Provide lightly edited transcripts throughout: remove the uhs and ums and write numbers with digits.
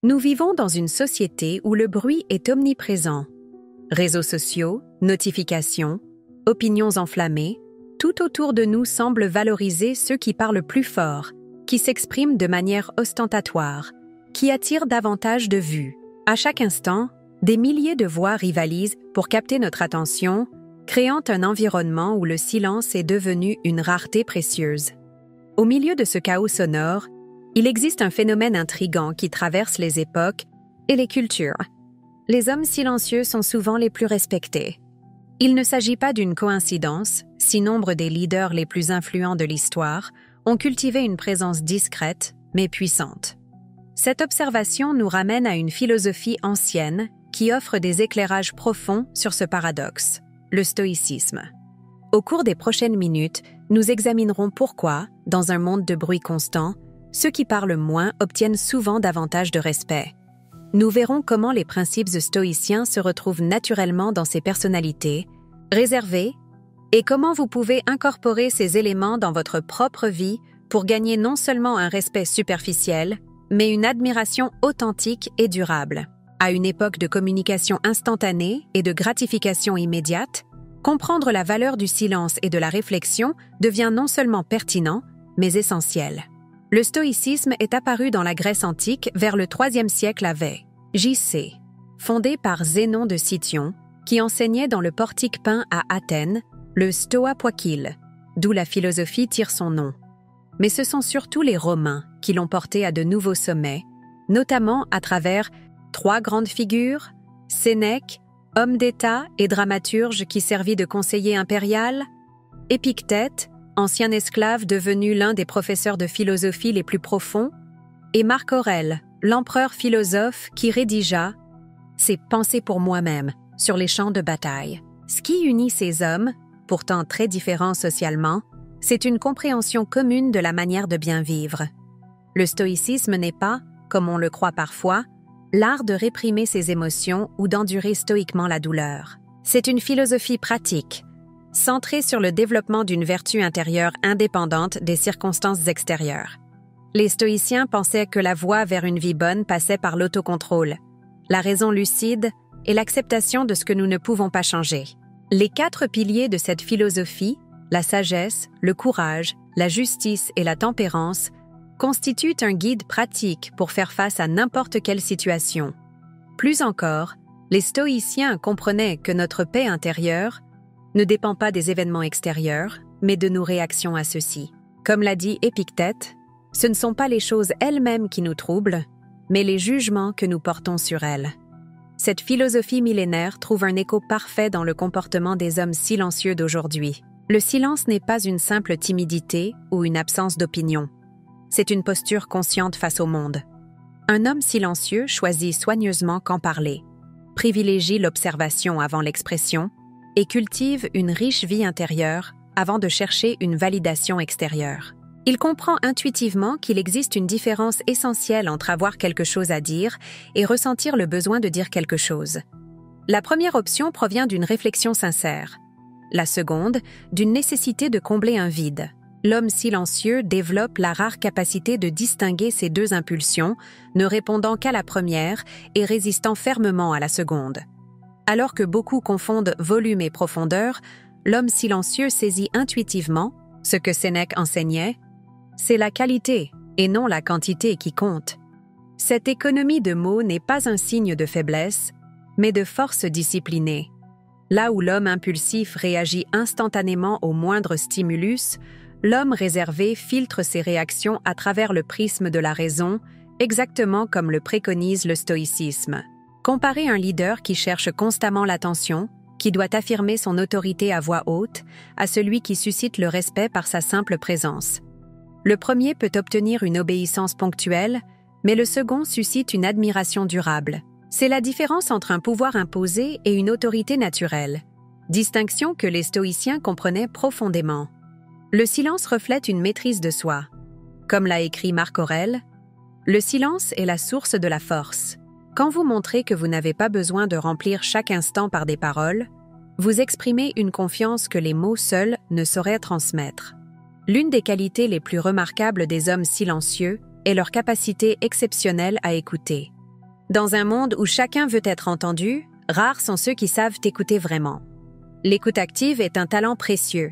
Nous vivons dans une société où le bruit est omniprésent. Réseaux sociaux, notifications, opinions enflammées, tout autour de nous semble valoriser ceux qui parlent plus fort, qui s'expriment de manière ostentatoire, qui attirent davantage de vues. À chaque instant, des milliers de voix rivalisent pour capter notre attention, créant un environnement où le silence est devenu une rareté précieuse. Au milieu de ce chaos sonore, il existe un phénomène intrigant qui traverse les époques et les cultures. Les hommes silencieux sont souvent les plus respectés. Il ne s'agit pas d'une coïncidence si nombre des leaders les plus influents de l'histoire ont cultivé une présence discrète mais puissante. Cette observation nous ramène à une philosophie ancienne qui offre des éclairages profonds sur ce paradoxe, le stoïcisme. Au cours des prochaines minutes, nous examinerons pourquoi, dans un monde de bruit constant, ceux qui parlent moins obtiennent souvent davantage de respect. Nous verrons comment les principes stoïciens se retrouvent naturellement dans ces personnalités, réservées, et comment vous pouvez incorporer ces éléments dans votre propre vie pour gagner non seulement un respect superficiel, mais une admiration authentique et durable. À une époque de communication instantanée et de gratification immédiate, comprendre la valeur du silence et de la réflexion devient non seulement pertinent, mais essentiel. Le stoïcisme est apparu dans la Grèce antique vers le IIIe siècle AV. J.C., fondé par Zénon de Cityon, qui enseignait dans le portique peint à Athènes, le Stoa Poikile, d'où la philosophie tire son nom. Mais ce sont surtout les Romains qui l'ont porté à de nouveaux sommets, notamment à travers 3 grandes figures, Sénèque, homme d'État et dramaturge qui servit de conseiller impérial, Épictète, ancien esclave devenu l'un des professeurs de philosophie les plus profonds, et Marc Aurèle, l'empereur philosophe qui rédigea ses Pensées pour moi-même sur les champs de bataille. Ce qui unit ces hommes, pourtant très différents socialement, c'est une compréhension commune de la manière de bien vivre. Le stoïcisme n'est pas, comme on le croit parfois, l'art de réprimer ses émotions ou d'endurer stoïquement la douleur. C'est une philosophie pratique, centrée sur le développement d'une vertu intérieure indépendante des circonstances extérieures. Les stoïciens pensaient que la voie vers une vie bonne passait par l'autocontrôle, la raison lucide et l'acceptation de ce que nous ne pouvons pas changer. Les 4 piliers de cette philosophie, la sagesse, le courage, la justice et la tempérance, constituent un guide pratique pour faire face à n'importe quelle situation. Plus encore, les stoïciens comprenaient que notre paix intérieure ne dépend pas des événements extérieurs, mais de nos réactions à ceux-ci. Comme l'a dit Épictète, ce ne sont pas les choses elles-mêmes qui nous troublent, mais les jugements que nous portons sur elles. Cette philosophie millénaire trouve un écho parfait dans le comportement des hommes silencieux d'aujourd'hui. Le silence n'est pas une simple timidité ou une absence d'opinion. C'est une posture consciente face au monde. Un homme silencieux choisit soigneusement quand parler, privilégie l'observation avant l'expression et cultive une riche vie intérieure avant de chercher une validation extérieure. Il comprend intuitivement qu'il existe une différence essentielle entre avoir quelque chose à dire et ressentir le besoin de dire quelque chose. La première option provient d'une réflexion sincère. La seconde, d'une nécessité de combler un vide. L'homme silencieux développe la rare capacité de distinguer ces 2 impulsions, ne répondant qu'à la première et résistant fermement à la seconde. Alors que beaucoup confondent volume et profondeur, l'homme silencieux saisit intuitivement ce que Sénèque enseignait. C'est la qualité et non la quantité qui compte. Cette économie de mots n'est pas un signe de faiblesse, mais de force disciplinée. Là où l'homme impulsif réagit instantanément au moindre stimulus, l'homme réservé filtre ses réactions à travers le prisme de la raison, exactement comme le préconise le stoïcisme. Comparez un leader qui cherche constamment l'attention, qui doit affirmer son autorité à voix haute, à celui qui suscite le respect par sa simple présence. Le premier peut obtenir une obéissance ponctuelle, mais le second suscite une admiration durable. C'est la différence entre un pouvoir imposé et une autorité naturelle, distinction que les stoïciens comprenaient profondément. Le silence reflète une maîtrise de soi. Comme l'a écrit Marc Aurèle, « Le silence est la source de la force. Quand vous montrez que vous n'avez pas besoin de remplir chaque instant par des paroles, vous exprimez une confiance que les mots seuls ne sauraient transmettre. » L'une des qualités les plus remarquables des hommes silencieux est leur capacité exceptionnelle à écouter. Dans un monde où chacun veut être entendu, rares sont ceux qui savent écouter vraiment. L'écoute active est un talent précieux.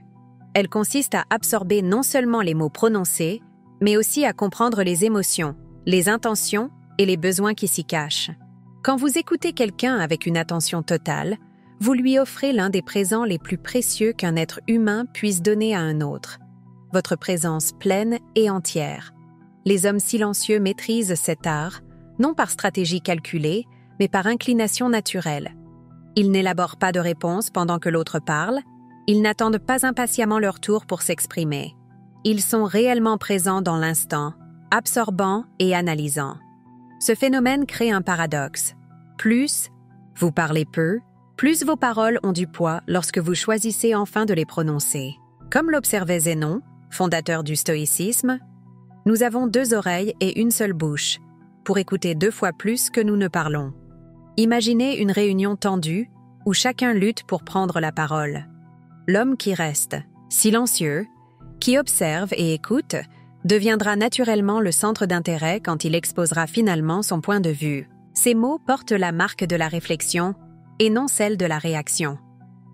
Elle consiste à absorber non seulement les mots prononcés, mais aussi à comprendre les émotions, les intentions et les besoins qui s'y cachent. Quand vous écoutez quelqu'un avec une attention totale, vous lui offrez l'un des présents les plus précieux qu'un être humain puisse donner à un autre. Votre présence pleine et entière. Les hommes silencieux maîtrisent cet art, non par stratégie calculée, mais par inclination naturelle. Ils n'élaborent pas de réponse pendant que l'autre parle, ils n'attendent pas impatiemment leur tour pour s'exprimer. Ils sont réellement présents dans l'instant, absorbant et analysant. Ce phénomène crée un paradoxe. Plus vous parlez peu, plus vos paroles ont du poids lorsque vous choisissez enfin de les prononcer. Comme l'observait Zénon, fondateur du stoïcisme, nous avons 2 oreilles et une seule bouche, pour écouter 2 fois plus que nous ne parlons. Imaginez une réunion tendue où chacun lutte pour prendre la parole. L'homme qui reste, silencieux, qui observe et écoute, deviendra naturellement le centre d'intérêt quand il exposera finalement son point de vue. Ces mots portent la marque de la réflexion et non celle de la réaction.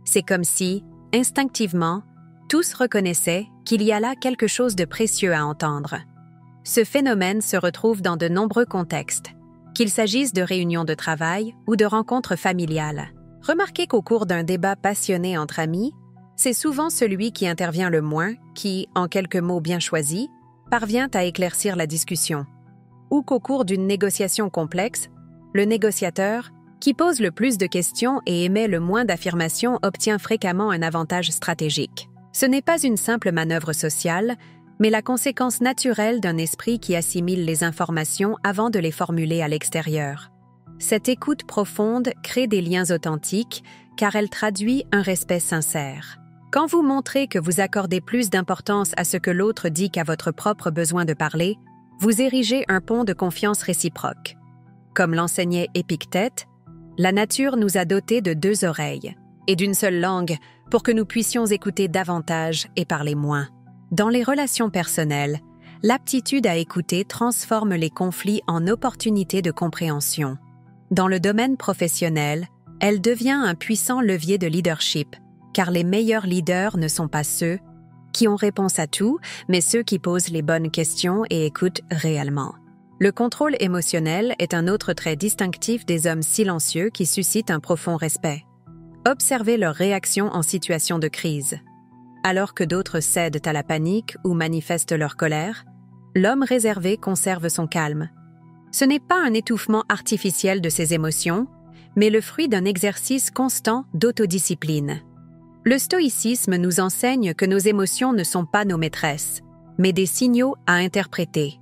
C'est comme si, instinctivement, tous reconnaissaient qu'il y a là quelque chose de précieux à entendre. Ce phénomène se retrouve dans de nombreux contextes, qu'il s'agisse de réunions de travail ou de rencontres familiales. Remarquez qu'au cours d'un débat passionné entre amis, c'est souvent celui qui intervient le moins qui, en quelques mots bien choisis, parvient à éclaircir la discussion. Ou qu'au cours d'une négociation complexe, le négociateur, qui pose le plus de questions et émet le moins d'affirmations, obtient fréquemment un avantage stratégique. Ce n'est pas une simple manœuvre sociale, mais la conséquence naturelle d'un esprit qui assimile les informations avant de les formuler à l'extérieur. Cette écoute profonde crée des liens authentiques, car elle traduit un respect sincère. Quand vous montrez que vous accordez plus d'importance à ce que l'autre dit qu'à votre propre besoin de parler, vous érigez un pont de confiance réciproque. Comme l'enseignait Épictète, la nature nous a dotés de 2 oreilles et d'une seule langue pour que nous puissions écouter davantage et parler moins. Dans les relations personnelles, l'aptitude à écouter transforme les conflits en opportunités de compréhension. Dans le domaine professionnel, elle devient un puissant levier de leadership, car les meilleurs leaders ne sont pas ceux qui ont réponse à tout, mais ceux qui posent les bonnes questions et écoutent réellement. Le contrôle émotionnel est un autre trait distinctif des hommes silencieux qui suscite un profond respect. Observez leurs réactions en situation de crise. Alors que d'autres cèdent à la panique ou manifestent leur colère, l'homme réservé conserve son calme. Ce n'est pas un étouffement artificiel de ses émotions, mais le fruit d'un exercice constant d'autodiscipline. Le stoïcisme nous enseigne que nos émotions ne sont pas nos maîtresses, mais des signaux à interpréter.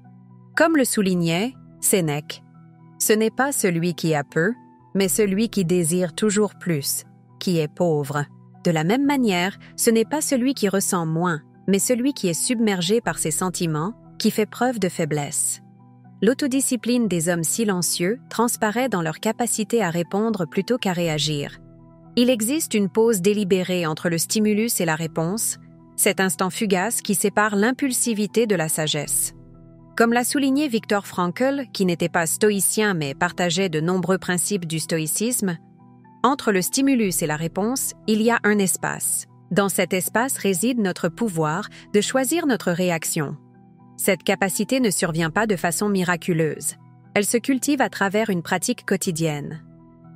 Comme le soulignait Sénèque, ce n'est pas celui qui a peu, mais celui qui désire toujours plus, qui est pauvre. De la même manière, ce n'est pas celui qui ressent moins, mais celui qui est submergé par ses sentiments, qui fait preuve de faiblesse. L'autodiscipline des hommes silencieux transparaît dans leur capacité à répondre plutôt qu'à réagir. Il existe une pause délibérée entre le stimulus et la réponse, cet instant fugace qui sépare l'impulsivité de la sagesse. Comme l'a souligné Viktor Frankl, qui n'était pas stoïcien mais partageait de nombreux principes du stoïcisme, entre le stimulus et la réponse, il y a un espace. Dans cet espace réside notre pouvoir de choisir notre réaction. Cette capacité ne survient pas de façon miraculeuse. Elle se cultive à travers une pratique quotidienne.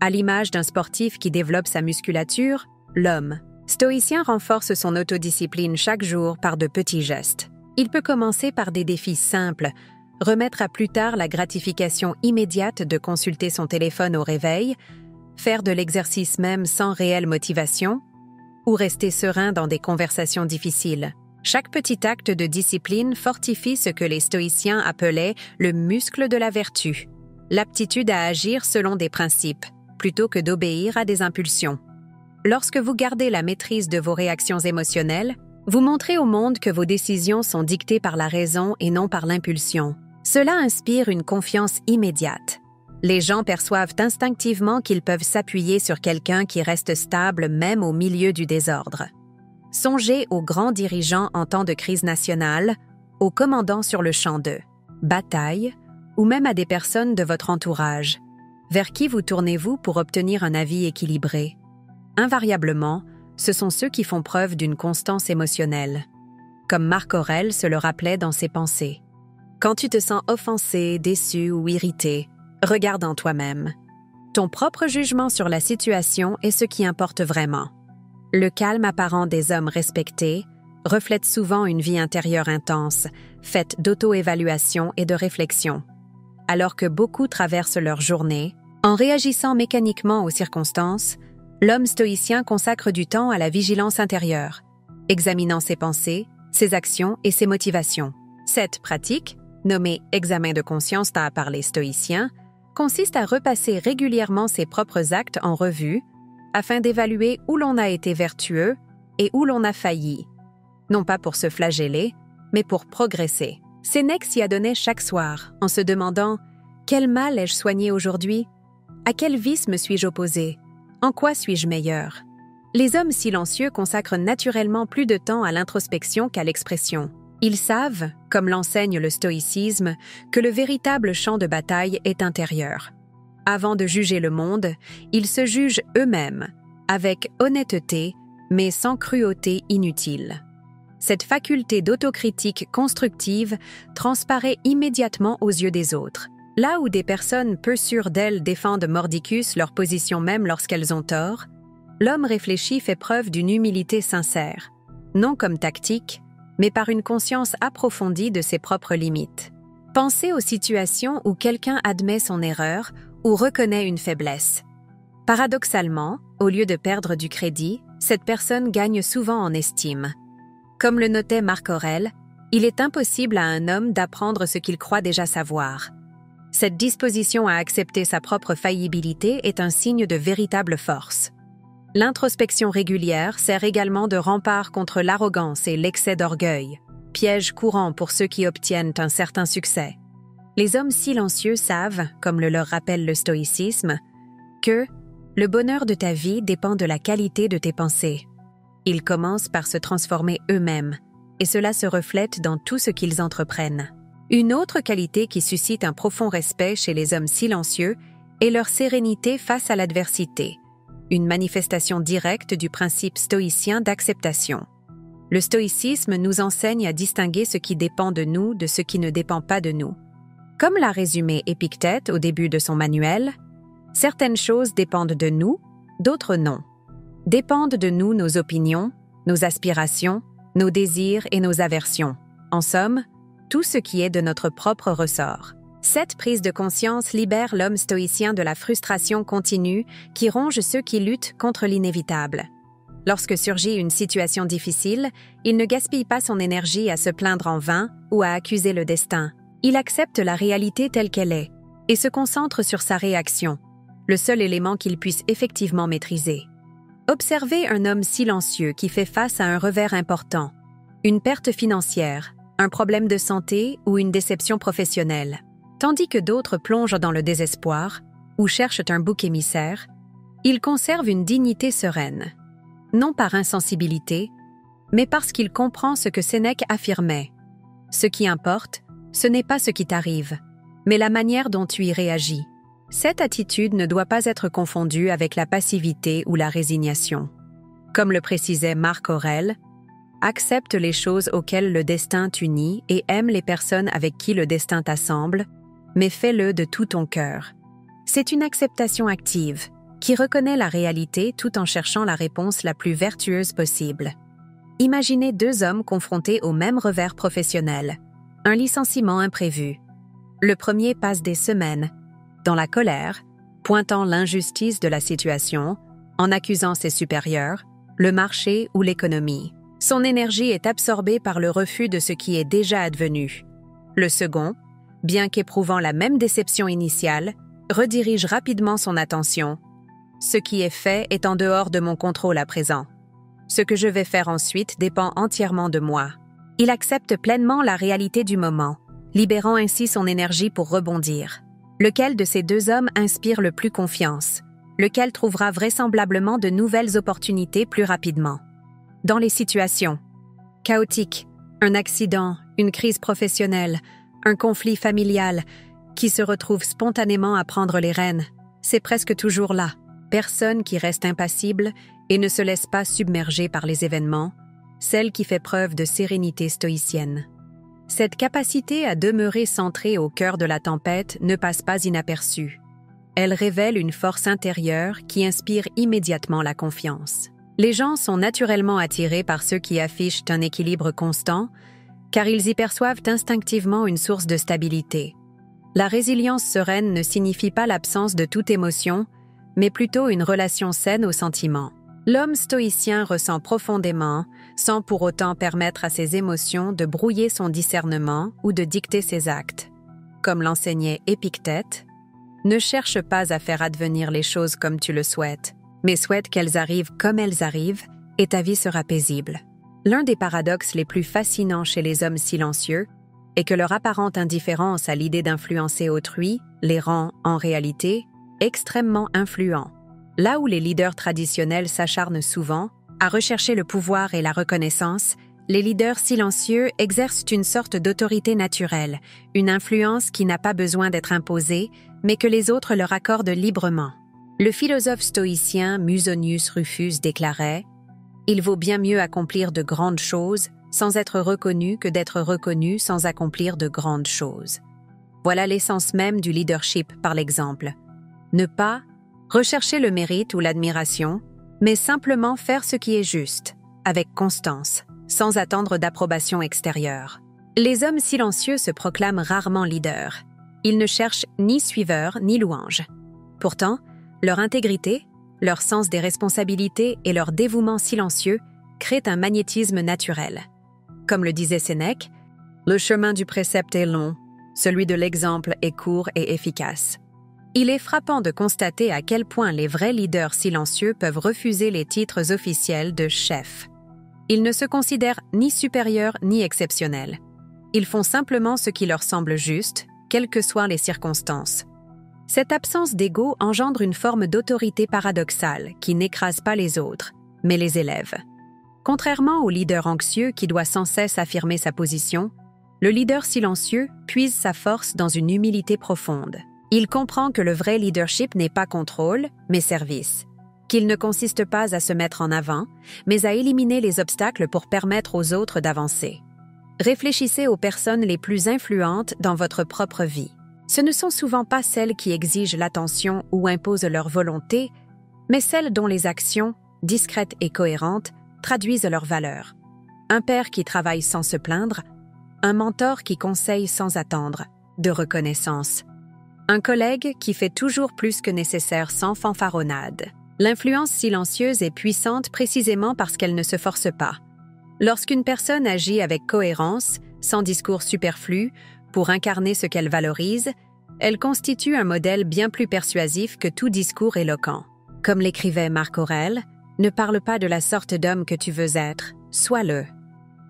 À l'image d'un sportif qui développe sa musculature, l'homme stoïcien renforce son autodiscipline chaque jour par de petits gestes. Il peut commencer par des défis simples, remettre à plus tard la gratification immédiate de consulter son téléphone au réveil, faire de l'exercice même sans réelle motivation, ou rester serein dans des conversations difficiles. Chaque petit acte de discipline fortifie ce que les stoïciens appelaient le muscle de la vertu, l'aptitude à agir selon des principes, plutôt que d'obéir à des impulsions. Lorsque vous gardez la maîtrise de vos réactions émotionnelles, vous montrez au monde que vos décisions sont dictées par la raison et non par l'impulsion. Cela inspire une confiance immédiate. Les gens perçoivent instinctivement qu'ils peuvent s'appuyer sur quelqu'un qui reste stable même au milieu du désordre. Songez aux grands dirigeants en temps de crise nationale, aux commandants sur le champ de bataille, ou même à des personnes de votre entourage. Vers qui vous tournez-vous pour obtenir un avis équilibré? Invariablement, ce sont ceux qui font preuve d'une constance émotionnelle. Comme Marc Aurèle se le rappelait dans ses pensées. Quand tu te sens offensé, déçu ou irrité, regarde en toi-même. Ton propre jugement sur la situation est ce qui importe vraiment. Le calme apparent des hommes respectés reflète souvent une vie intérieure intense, faite d'auto-évaluation et de réflexion. Alors que beaucoup traversent leur journée, en réagissant mécaniquement aux circonstances, l'homme stoïcien consacre du temps à la vigilance intérieure, examinant ses pensées, ses actions et ses motivations. Cette pratique, nommée examen de conscience par les stoïciens, consiste à repasser régulièrement ses propres actes en revue afin d'évaluer où l'on a été vertueux et où l'on a failli, non pas pour se flageller, mais pour progresser. Sénèque s'y adonnait chaque soir en se demandant « Quel mal ai-je soigné aujourd'hui? À quel vice me suis-je opposé? En quoi suis-je meilleur ?» Les hommes silencieux consacrent naturellement plus de temps à l'introspection qu'à l'expression. Ils savent, comme l'enseigne le stoïcisme, que le véritable champ de bataille est intérieur. Avant de juger le monde, ils se jugent eux-mêmes, avec honnêteté, mais sans cruauté inutile. Cette faculté d'autocritique constructive transparaît immédiatement aux yeux des autres. Là où des personnes peu sûres d'elles défendent mordicus leur position même lorsqu'elles ont tort, l'homme réfléchi fait preuve d'une humilité sincère, non comme tactique, mais par une conscience approfondie de ses propres limites. Pensez aux situations où quelqu'un admet son erreur ou reconnaît une faiblesse. Paradoxalement, au lieu de perdre du crédit, cette personne gagne souvent en estime. Comme le notait Marc Aurèle, il est impossible à un homme d'apprendre ce qu'il croit déjà savoir. Cette disposition à accepter sa propre faillibilité est un signe de véritable force. L'introspection régulière sert également de rempart contre l'arrogance et l'excès d'orgueil, piège courant pour ceux qui obtiennent un certain succès. Les hommes silencieux savent, comme le leur rappelle le stoïcisme, que le bonheur de ta vie dépend de la qualité de tes pensées. Ils commencent par se transformer eux-mêmes, et cela se reflète dans tout ce qu'ils entreprennent. Une autre qualité qui suscite un profond respect chez les hommes silencieux est leur sérénité face à l'adversité, une manifestation directe du principe stoïcien d'acceptation. Le stoïcisme nous enseigne à distinguer ce qui dépend de nous de ce qui ne dépend pas de nous. Comme l'a résumé Épictète au début de son manuel, certaines choses dépendent de nous, d'autres non. Dépendent de nous nos opinions, nos aspirations, nos désirs et nos aversions. En somme, tout ce qui est de notre propre ressort. Cette prise de conscience libère l'homme stoïcien de la frustration continue qui ronge ceux qui luttent contre l'inévitable. Lorsque surgit une situation difficile, il ne gaspille pas son énergie à se plaindre en vain ou à accuser le destin. Il accepte la réalité telle qu'elle est et se concentre sur sa réaction, le seul élément qu'il puisse effectivement maîtriser. Observez un homme silencieux qui fait face à un revers important, une perte financière, un problème de santé ou une déception professionnelle. Tandis que d'autres plongent dans le désespoir ou cherchent un bouc émissaire, ils conservent une dignité sereine, non par insensibilité, mais parce qu'il comprend ce que Sénèque affirmait. Ce qui importe, ce n'est pas ce qui t'arrive, mais la manière dont tu y réagis. Cette attitude ne doit pas être confondue avec la passivité ou la résignation. Comme le précisait Marc Aurèle, accepte les choses auxquelles le destin t'unit et aime les personnes avec qui le destin t'assemble, mais fais-le de tout ton cœur. C'est une acceptation active, qui reconnaît la réalité tout en cherchant la réponse la plus vertueuse possible. Imaginez deux hommes confrontés au même revers professionnel, un licenciement imprévu. Le premier passe des semaines, dans la colère, pointant l'injustice de la situation, en accusant ses supérieurs, le marché ou l'économie. Son énergie est absorbée par le refus de ce qui est déjà advenu. Le second, bien qu'éprouvant la même déception initiale, redirige rapidement son attention. Ce qui est fait est en dehors de mon contrôle à présent. Ce que je vais faire ensuite dépend entièrement de moi. Il accepte pleinement la réalité du moment, libérant ainsi son énergie pour rebondir. Lequel de ces deux hommes inspire le plus confiance? Lequel trouvera vraisemblablement de nouvelles opportunités plus rapidement? Dans les situations chaotiques, un accident, une crise professionnelle, un conflit familial, qui se retrouve spontanément à prendre les rênes, C'est presque toujours là. Personne qui reste impassible et ne se laisse pas submerger par les événements, celle qui fait preuve de sérénité stoïcienne. Cette capacité à demeurer centrée au cœur de la tempête ne passe pas inaperçue. Elle révèle une force intérieure qui inspire immédiatement la confiance. Les gens sont naturellement attirés par ceux qui affichent un équilibre constant, car ils y perçoivent instinctivement une source de stabilité. La résilience sereine ne signifie pas l'absence de toute émotion, mais plutôt une relation saine aux sentiments. L'homme stoïcien ressent profondément, sans pour autant permettre à ses émotions de brouiller son discernement ou de dicter ses actes. Comme l'enseignait Épictète, « Ne cherche pas à faire advenir les choses comme tu le souhaites, mais souhaite qu'elles arrivent comme elles arrivent, et ta vie sera paisible. » L'un des paradoxes les plus fascinants chez les hommes silencieux est que leur apparente indifférence à l'idée d'influencer autrui les rend, en réalité, extrêmement influents. Là où les leaders traditionnels s'acharnent souvent à rechercher le pouvoir et la reconnaissance, les leaders silencieux exercent une sorte d'autorité naturelle, une influence qui n'a pas besoin d'être imposée, mais que les autres leur accordent librement. Le philosophe stoïcien Musonius Rufus déclarait « Il vaut bien mieux accomplir de grandes choses sans être reconnu que d'être reconnu sans accomplir de grandes choses. » Voilà l'essence même du leadership par l'exemple. Ne pas rechercher le mérite ou l'admiration, mais simplement faire ce qui est juste, avec constance, sans attendre d'approbation extérieure. Les hommes silencieux se proclament rarement leaders. Ils ne cherchent ni suiveurs ni louanges. Pourtant, leur intégrité, leur sens des responsabilités et leur dévouement silencieux créent un magnétisme naturel. Comme le disait Sénèque, « Le chemin du précepte est long, celui de l'exemple est court et efficace. » Il est frappant de constater à quel point les vrais leaders silencieux peuvent refuser les titres officiels de chef. Ils ne se considèrent ni supérieurs ni exceptionnels. Ils font simplement ce qui leur semble juste, quelles que soient les circonstances. Cette absence d'ego engendre une forme d'autorité paradoxale qui n'écrase pas les autres, mais les élève. Contrairement au leader anxieux qui doit sans cesse affirmer sa position, le leader silencieux puise sa force dans une humilité profonde. Il comprend que le vrai leadership n'est pas contrôle, mais service. Qu'il ne consiste pas à se mettre en avant, mais à éliminer les obstacles pour permettre aux autres d'avancer. Réfléchissez aux personnes les plus influentes dans votre propre vie. Ce ne sont souvent pas celles qui exigent l'attention ou imposent leur volonté, mais celles dont les actions, discrètes et cohérentes, traduisent leurs valeurs. Un père qui travaille sans se plaindre, un mentor qui conseille sans attendre, de reconnaissance. Un collègue qui fait toujours plus que nécessaire sans fanfaronnade. L'influence silencieuse est puissante précisément parce qu'elle ne se force pas. Lorsqu'une personne agit avec cohérence, sans discours superflu, pour incarner ce qu'elle valorise, elle constitue un modèle bien plus persuasif que tout discours éloquent. Comme l'écrivait Marc Aurèle, « Ne parle pas de la sorte d'homme que tu veux être, sois-le ».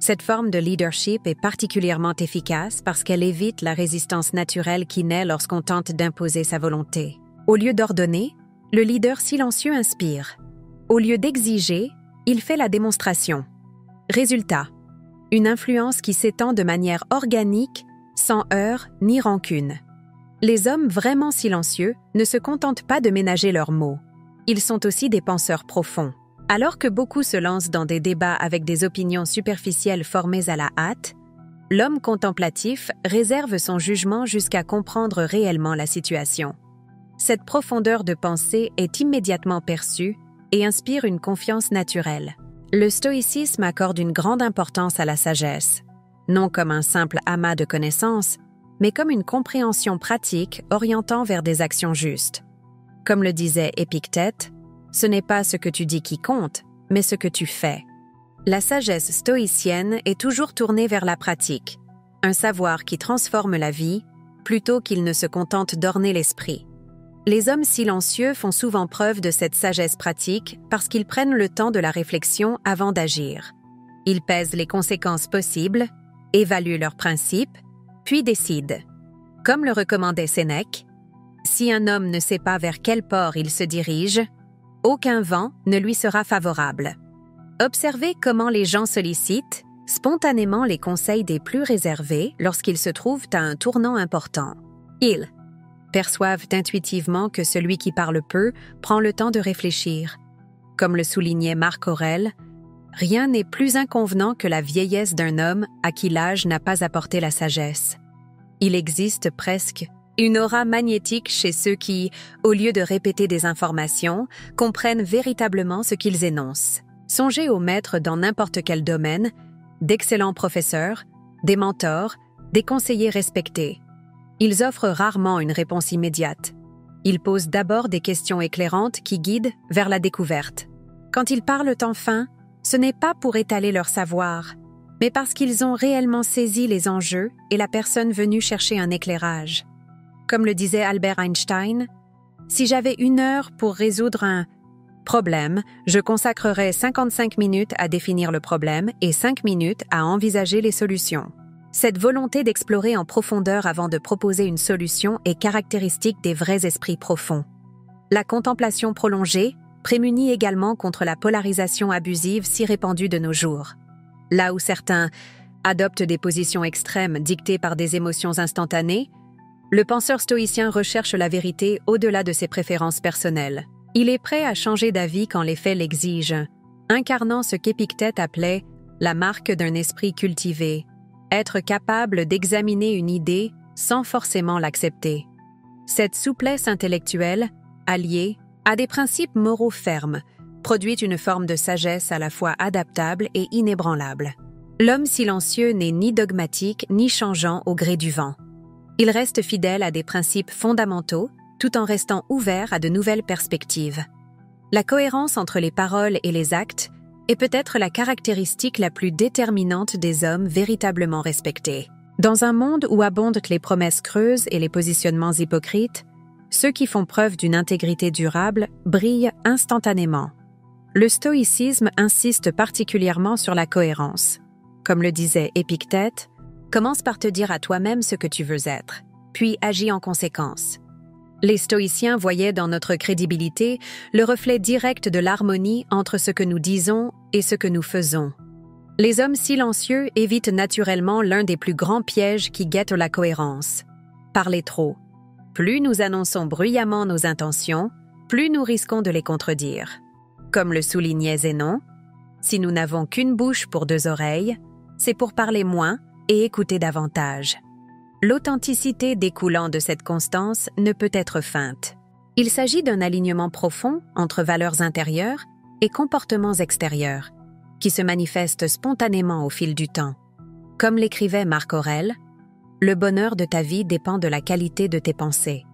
Cette forme de leadership est particulièrement efficace parce qu'elle évite la résistance naturelle qui naît lorsqu'on tente d'imposer sa volonté. Au lieu d'ordonner, le leader silencieux inspire. Au lieu d'exiger, il fait la démonstration. Résultat, une influence qui s'étend de manière organique, sans heurts ni rancune. Les hommes vraiment silencieux ne se contentent pas de ménager leurs mots. Ils sont aussi des penseurs profonds. Alors que beaucoup se lancent dans des débats avec des opinions superficielles formées à la hâte, l'homme contemplatif réserve son jugement jusqu'à comprendre réellement la situation. Cette profondeur de pensée est immédiatement perçue et inspire une confiance naturelle. Le stoïcisme accorde une grande importance à la sagesse, non comme un simple amas de connaissances, mais comme une compréhension pratique orientant vers des actions justes. Comme le disait Épictète, « Ce n'est pas ce que tu dis qui compte, mais ce que tu fais. » La sagesse stoïcienne est toujours tournée vers la pratique, un savoir qui transforme la vie, plutôt qu'il ne se contente d'orner l'esprit. Les hommes silencieux font souvent preuve de cette sagesse pratique parce qu'ils prennent le temps de la réflexion avant d'agir. Ils pèsent les conséquences possibles, évaluent leurs principes, puis décident. Comme le recommandait Sénèque, « Si un homme ne sait pas vers quel port il se dirige, aucun vent ne lui sera favorable. » Observez comment les gens sollicitent spontanément les conseils des plus réservés lorsqu'ils se trouvent à un tournant important. Ils perçoivent intuitivement que celui qui parle peu prend le temps de réfléchir. Comme le soulignait Marc Aurèle, rien n'est plus inconvenant que la vieillesse d'un homme à qui l'âge n'a pas apporté la sagesse. Il existe presque une aura magnétique chez ceux qui, au lieu de répéter des informations, comprennent véritablement ce qu'ils énoncent. Songez aux maîtres dans n'importe quel domaine, d'excellents professeurs, des mentors, des conseillers respectés. Ils offrent rarement une réponse immédiate. Ils posent d'abord des questions éclairantes qui guident vers la découverte. Quand ils parlent enfin, ce n'est pas pour étaler leur savoir, mais parce qu'ils ont réellement saisi les enjeux et la personne venue chercher un éclairage. Comme le disait Albert Einstein, « Si j'avais 1 heure pour résoudre un problème, je consacrerais 55 minutes à définir le problème et 5 minutes à envisager les solutions. » Cette volonté d'explorer en profondeur avant de proposer une solution est caractéristique des vrais esprits profonds. La contemplation prolongée prémunit également contre la polarisation abusive si répandue de nos jours. Là où certains adoptent des positions extrêmes dictées par des émotions instantanées, le penseur stoïcien recherche la vérité au-delà de ses préférences personnelles. Il est prêt à changer d'avis quand les faits l'exigent, incarnant ce qu'Épictète appelait la marque d'un esprit cultivé, être capable d'examiner une idée sans forcément l'accepter. Cette souplesse intellectuelle, alliée à des principes moraux fermes, produit une forme de sagesse à la fois adaptable et inébranlable. L'homme silencieux n'est ni dogmatique ni changeant au gré du vent. Il reste fidèle à des principes fondamentaux, tout en restant ouvert à de nouvelles perspectives. La cohérence entre les paroles et les actes est peut-être la caractéristique la plus déterminante des hommes véritablement respectés. Dans un monde où abondent les promesses creuses et les positionnements hypocrites, ceux qui font preuve d'une intégrité durable brillent instantanément. Le stoïcisme insiste particulièrement sur la cohérence. Comme le disait Épictète, commence par te dire à toi-même ce que tu veux être, puis agis en conséquence. Les stoïciens voyaient dans notre crédibilité le reflet direct de l'harmonie entre ce que nous disons et ce que nous faisons. Les hommes silencieux évitent naturellement l'un des plus grands pièges qui guettent la cohérence. Parler trop. Plus nous annonçons bruyamment nos intentions, plus nous risquons de les contredire. Comme le soulignait Zénon, si nous n'avons qu'une bouche pour 2 oreilles, c'est pour parler moins et écouter davantage. L'authenticité découlant de cette constance ne peut être feinte. Il s'agit d'un alignement profond entre valeurs intérieures et comportements extérieurs, qui se manifestent spontanément au fil du temps. Comme l'écrivait Marc Aurèle, « Le bonheur de ta vie dépend de la qualité de tes pensées.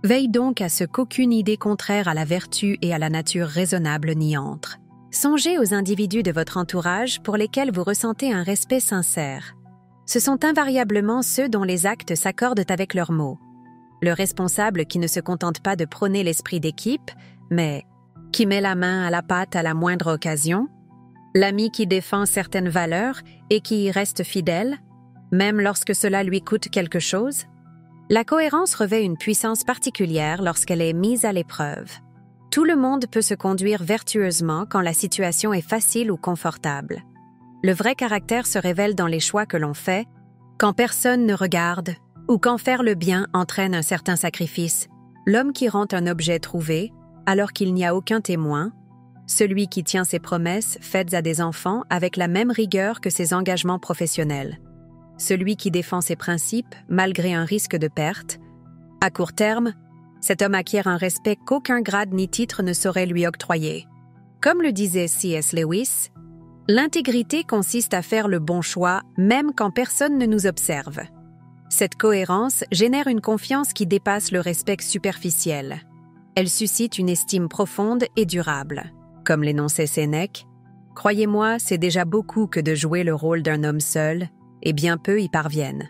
Veille donc à ce qu'aucune idée contraire à la vertu et à la nature raisonnable n'y entre. Songez aux individus de votre entourage pour lesquels vous ressentez un respect sincère. Ce sont invariablement ceux dont les actes s'accordent avec leurs mots. Le responsable qui ne se contente pas de prôner l'esprit d'équipe, mais qui met la main à la pâte à la moindre occasion. L'ami qui défend certaines valeurs et qui y reste fidèle, même lorsque cela lui coûte quelque chose. La cohérence revêt une puissance particulière lorsqu'elle est mise à l'épreuve. Tout le monde peut se conduire vertueusement quand la situation est facile ou confortable. Le vrai caractère se révèle dans les choix que l'on fait, quand personne ne regarde ou quand faire le bien entraîne un certain sacrifice. L'homme qui rend un objet trouvé, alors qu'il n'y a aucun témoin, celui qui tient ses promesses faites à des enfants avec la même rigueur que ses engagements professionnels. Celui qui défend ses principes malgré un risque de perte. À court terme, cet homme acquiert un respect qu'aucun grade ni titre ne saurait lui octroyer. Comme le disait C.S. Lewis, l'intégrité consiste à faire le bon choix même quand personne ne nous observe. Cette cohérence génère une confiance qui dépasse le respect superficiel. Elle suscite une estime profonde et durable. Comme l'énonçait Sénèque, « Croyez-moi, c'est déjà beaucoup que de jouer le rôle d'un homme seul, et bien peu y parviennent. »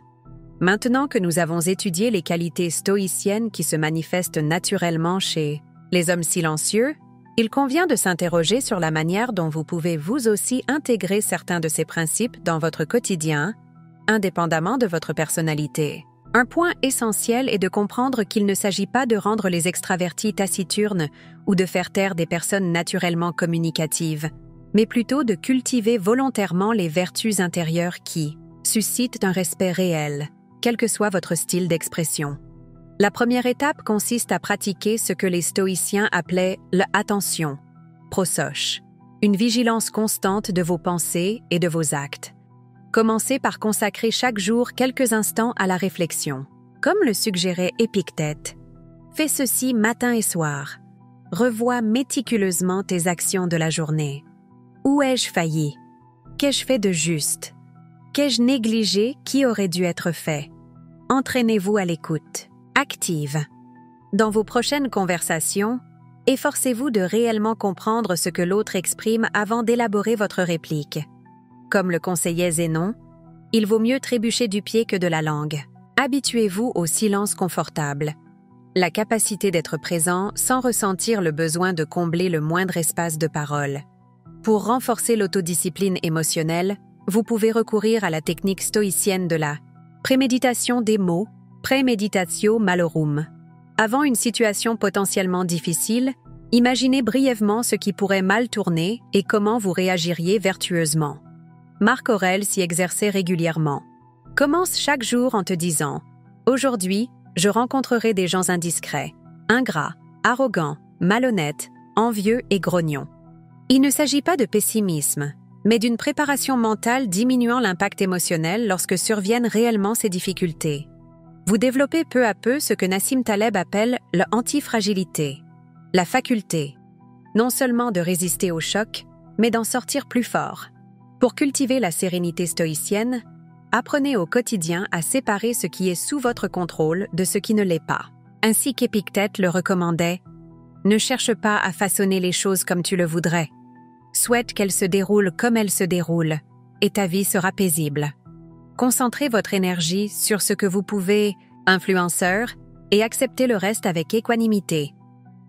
Maintenant que nous avons étudié les qualités stoïciennes qui se manifestent naturellement chez les hommes silencieux, il convient de s'interroger sur la manière dont vous pouvez vous aussi intégrer certains de ces principes dans votre quotidien, indépendamment de votre personnalité. Un point essentiel est de comprendre qu'il ne s'agit pas de rendre les extravertis taciturnes ou de faire taire des personnes naturellement communicatives, mais plutôt de cultiver volontairement les vertus intérieures qui suscitent un respect réel, quel que soit votre style d'expression. La première étape consiste à pratiquer ce que les stoïciens appelaient l'attention, prosoche, une vigilance constante de vos pensées et de vos actes. Commencez par consacrer chaque jour quelques instants à la réflexion. Comme le suggérait Épictète, fais ceci matin et soir. Revois méticuleusement tes actions de la journée. Où ai-je failli? Qu'ai-je fait de juste? Qu'ai-je négligé qui aurait dû être fait? Entraînez-vous à l'écoute, active. Dans vos prochaines conversations, efforcez-vous de réellement comprendre ce que l'autre exprime avant d'élaborer votre réplique. Comme le conseillait Zénon, il vaut mieux trébucher du pied que de la langue. Habituez-vous au silence confortable. La capacité d'être présent sans ressentir le besoin de combler le moindre espace de parole. Pour renforcer l'autodiscipline émotionnelle, vous pouvez recourir à la technique stoïcienne de la préméditation des mots, premeditatio malorum. Avant une situation potentiellement difficile, imaginez brièvement ce qui pourrait mal tourner et comment vous réagiriez vertueusement. Marc Aurèle s'y exerçait régulièrement. Commence chaque jour en te disant « Aujourd'hui, je rencontrerai des gens indiscrets, ingrats, arrogants, malhonnêtes, envieux et grognons. » Il ne s'agit pas de pessimisme, mais d'une préparation mentale diminuant l'impact émotionnel lorsque surviennent réellement ces difficultés. Vous développez peu à peu ce que Nassim Taleb appelle l'antifragilité, la faculté, non seulement de résister au choc, mais d'en sortir plus fort. Pour cultiver la sérénité stoïcienne, apprenez au quotidien à séparer ce qui est sous votre contrôle de ce qui ne l'est pas. Ainsi qu'Épictète le recommandait, ne cherche pas à façonner les choses comme tu le voudrais. Souhaite qu'elles se déroulent comme elles se déroulent, et ta vie sera paisible. Concentrez votre énergie sur ce que vous pouvez, influenceur, et acceptez le reste avec équanimité.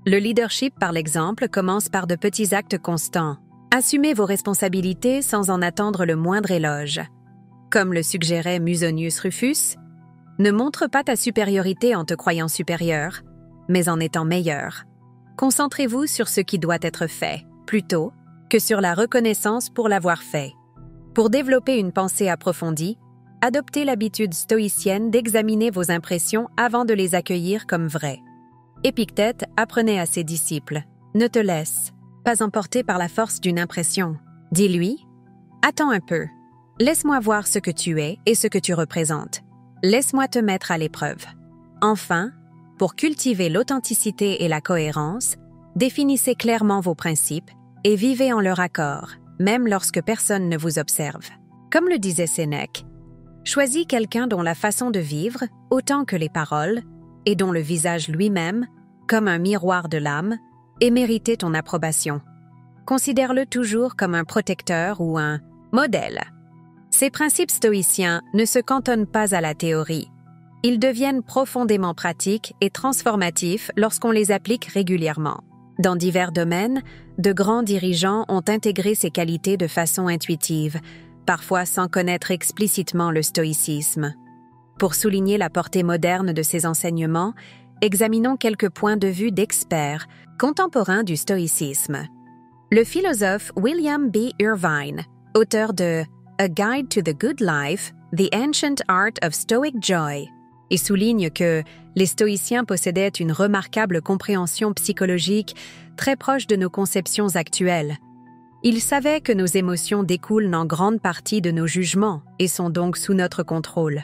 Le leadership, par l'exemple, commence par de petits actes constants. Assumez vos responsabilités sans en attendre le moindre éloge. Comme le suggérait Musonius Rufus, ne montre pas ta supériorité en te croyant supérieur, mais en étant meilleur. Concentrez-vous sur ce qui doit être fait, plutôt que sur la reconnaissance pour l'avoir fait. Pour développer une pensée approfondie, adoptez l'habitude stoïcienne d'examiner vos impressions avant de les accueillir comme vraies. Épictète apprenait à ses disciples « Ne te laisse pas emporter par la force d'une impression. Dis-lui « Attends un peu. Laisse-moi voir ce que tu es et ce que tu représentes. Laisse-moi te mettre à l'épreuve. » Enfin, pour cultiver l'authenticité et la cohérence, définissez clairement vos principes et vivez en leur accord, même lorsque personne ne vous observe. Comme le disait Sénèque, choisis quelqu'un dont la façon de vivre, autant que les paroles, et dont le visage lui-même, comme un miroir de l'âme, ait mérité ton approbation. Considère-le toujours comme un protecteur ou un modèle. Ces principes stoïciens ne se cantonnent pas à la théorie. Ils deviennent profondément pratiques et transformatifs lorsqu'on les applique régulièrement. Dans divers domaines, de grands dirigeants ont intégré ces qualités de façon intuitive, parfois sans connaître explicitement le stoïcisme. Pour souligner la portée moderne de ces enseignements, examinons quelques points de vue d'experts contemporains du stoïcisme. Le philosophe William B. Irvine, auteur de A Guide to the Good Life, The Ancient Art of Stoic Joy, et souligne que les stoïciens possédaient une remarquable compréhension psychologique très proche de nos conceptions actuelles. Ils savaient que nos émotions découlent en grande partie de nos jugements et sont donc sous notre contrôle.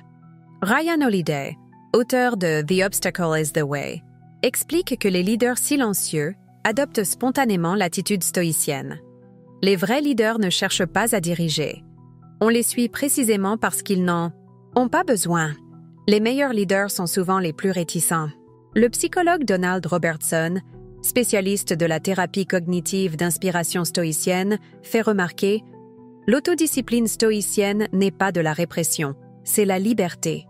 Ryan Holiday, auteur de The Obstacle is the Way, explique que les leaders silencieux adoptent spontanément l'attitude stoïcienne. Les vrais leaders ne cherchent pas à diriger. On les suit précisément parce qu'ils n'en ont pas besoin. Les meilleurs leaders sont souvent les plus réticents. Le psychologue Donald Robertson, spécialiste de la thérapie cognitive d'inspiration stoïcienne, fait remarquer « L'autodiscipline stoïcienne n'est pas de la répression, c'est la liberté.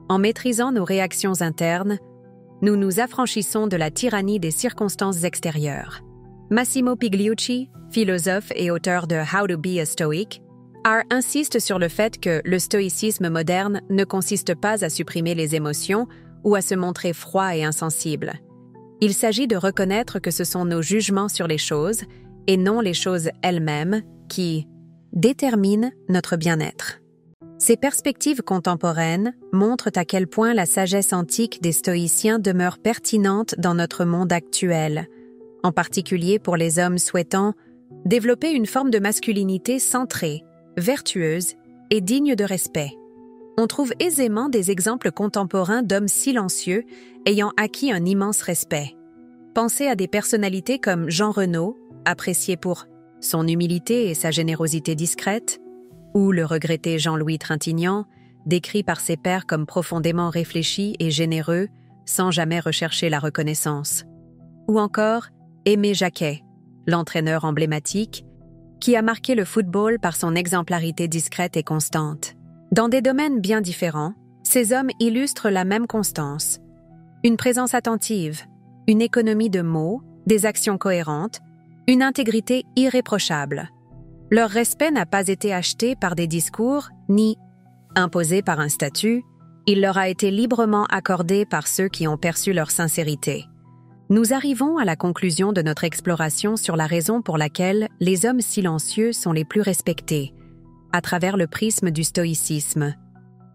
En maîtrisant nos réactions internes, nous nous affranchissons de la tyrannie des circonstances extérieures. » Massimo Pigliucci, philosophe et auteur de How to be a Stoic, insiste sur le fait que le stoïcisme moderne ne consiste pas à supprimer les émotions ou à se montrer froid et insensible. Il s'agit de reconnaître que ce sont nos jugements sur les choses, et non les choses elles-mêmes, qui déterminent notre bien-être. Ces perspectives contemporaines montrent à quel point la sagesse antique des stoïciens demeure pertinente dans notre monde actuel, en particulier pour les hommes souhaitant développer une forme de masculinité centrée, vertueuse et digne de respect. On trouve aisément des exemples contemporains d'hommes silencieux ayant acquis un immense respect. Pensez à des personnalités comme Jean Renaud, apprécié pour son humilité et sa générosité discrète, ou le regretté Jean-Louis Trintignant, décrit par ses pairs comme profondément réfléchi et généreux, sans jamais rechercher la reconnaissance. Ou encore Aimé Jacquet, l'entraîneur emblématique, qui a marqué le football par son exemplarité discrète et constante. Dans des domaines bien différents, ces hommes illustrent la même constance. Une présence attentive, une économie de mots, des actions cohérentes, une intégrité irréprochable. Leur respect n'a pas été acheté par des discours, ni imposé par un statut, il leur a été librement accordé par ceux qui ont perçu leur sincérité. Nous arrivons à la conclusion de notre exploration sur la raison pour laquelle les hommes silencieux sont les plus respectés, à travers le prisme du stoïcisme.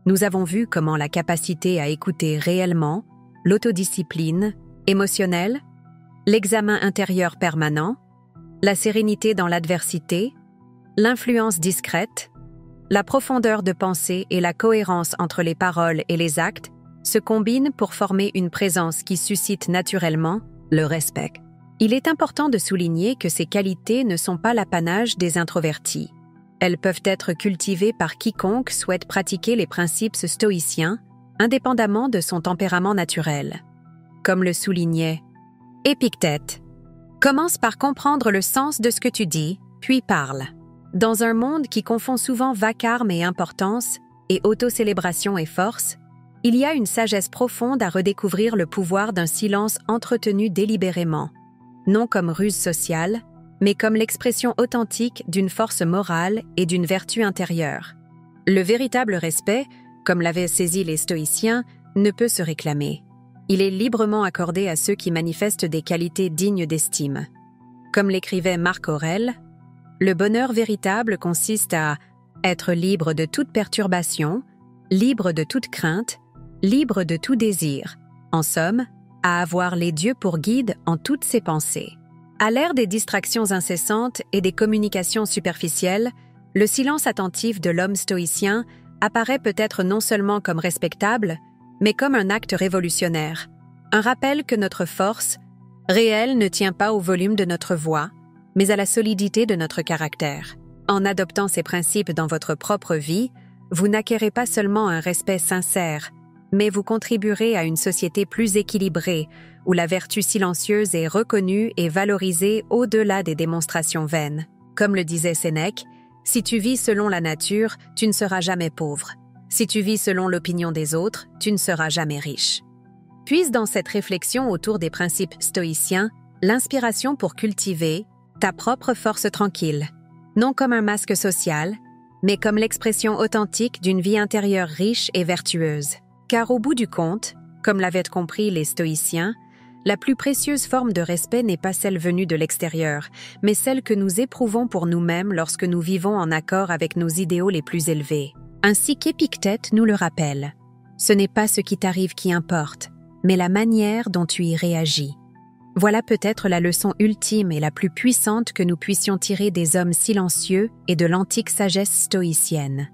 Nous avons vu comment la capacité à écouter réellement, l'autodiscipline émotionnelle, l'examen intérieur permanent, la sérénité dans l'adversité, l'influence discrète, la profondeur de pensée et la cohérence entre les paroles et les actes se combinent pour former une présence qui suscite naturellement le respect. Il est important de souligner que ces qualités ne sont pas l'apanage des introvertis. Elles peuvent être cultivées par quiconque souhaite pratiquer les principes stoïciens, indépendamment de son tempérament naturel. Comme le soulignait Épictète, commence par comprendre le sens de ce que tu dis, puis parle. Dans un monde qui confond souvent vacarme et importance, et autocélébration et force, il y a une sagesse profonde à redécouvrir le pouvoir d'un silence entretenu délibérément, non comme ruse sociale, mais comme l'expression authentique d'une force morale et d'une vertu intérieure. Le véritable respect, comme l'avaient saisi les stoïciens, ne peut se réclamer. Il est librement accordé à ceux qui manifestent des qualités dignes d'estime. Comme l'écrivait Marc Aurèle, le bonheur véritable consiste à être libre de toute perturbation, libre de toute crainte, libre de tout désir, en somme, à avoir les dieux pour guide en toutes ses pensées. À l'ère des distractions incessantes et des communications superficielles, le silence attentif de l'homme stoïcien apparaît peut-être non seulement comme respectable, mais comme un acte révolutionnaire, un rappel que notre force, réelle, ne tient pas au volume de notre voix, mais à la solidité de notre caractère. En adoptant ces principes dans votre propre vie, vous n'acquérez pas seulement un respect sincère, mais vous contribuerez à une société plus équilibrée, où la vertu silencieuse est reconnue et valorisée au-delà des démonstrations vaines. Comme le disait Sénèque, « Si tu vis selon la nature, tu ne seras jamais pauvre. Si tu vis selon l'opinion des autres, tu ne seras jamais riche. » Puise dans cette réflexion autour des principes stoïciens l'inspiration pour cultiver ta propre force tranquille, non comme un masque social, mais comme l'expression authentique d'une vie intérieure riche et vertueuse. Car au bout du compte, comme l'avaient compris les stoïciens, la plus précieuse forme de respect n'est pas celle venue de l'extérieur, mais celle que nous éprouvons pour nous-mêmes lorsque nous vivons en accord avec nos idéaux les plus élevés. Ainsi qu'Épictète nous le rappelle, ce n'est pas ce qui t'arrive qui importe, mais la manière dont tu y réagis. Voilà peut-être la leçon ultime et la plus puissante que nous puissions tirer des hommes silencieux et de l'antique sagesse stoïcienne.